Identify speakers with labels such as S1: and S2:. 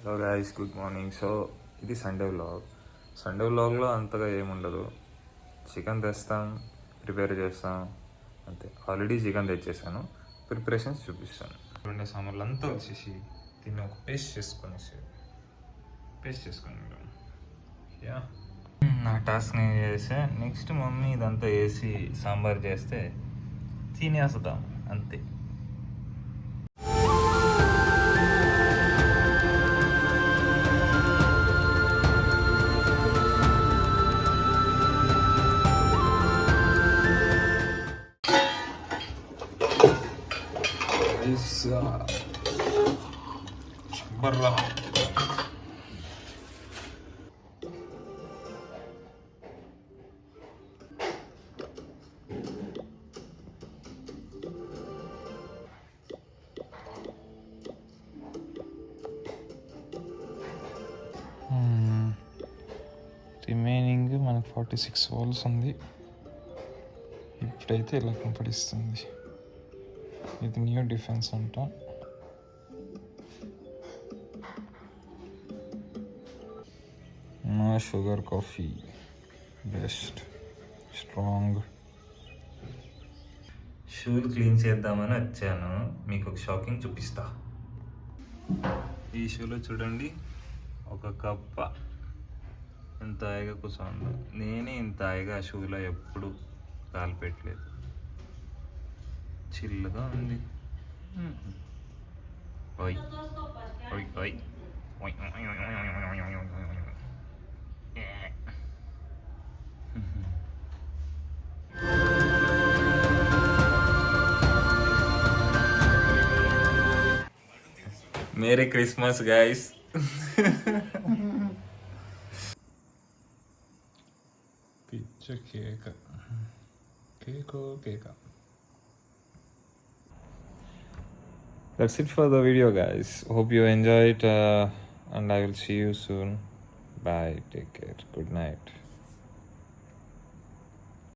S1: Hello guys, good morning. So ఇది Sunday vlog. Sunday వ్లాగ్లో అంతగా ఏముండదు. చికెన్ తెస్తాం, ప్రిపేర్ చేస్తాం, అంతే. ఆల్రెడీ చికెన్ తెచ్చేసాను, ప్రిపరేషన్స్ చూపిస్తాను. రెండు సామాన్లు అంతా వచ్చేసి దీన్ని ఒక పేస్ట్ చేసుకొని యా నా టాస్క్ నేను చేసా. నెక్స్ట్ మమ్మీ ఇదంతా వేసి సాంబార్ చేస్తే తినేస్తాం, అంతే. బర్రా రిమైనింగ్ మనకు 46 వాల్స్ ఉంది. ఇప్పుడైతే ఇలా కనపడిస్తుంది. ఇది న్యూ డిఫెన్స్ అంట. నా షుగర్ కాఫీ బెస్ట్, స్ట్రాంగ్. షూలు క్లీన్ చేద్దామని వచ్చాను. మీకు ఒక షాకింగ్ చూపిస్తా. ఈ షూలో చూడండి, ఒక కప్ప ఎంత హాయిగా కూర్చోందో. నేనే ఇంత హాయిగా ఆ షూలో ఎప్పుడు కాలు పెట్టలేదు. చిల్లుగా ఉంది. ఓయ్ ఓయ్ ఓయ్ ఓయ్. Merry Christmas guys. పిచ్చ కేక కేక. That's it for the video, guys. Hope you enjoyed, and I will see you soon. Bye. Take care. Good night.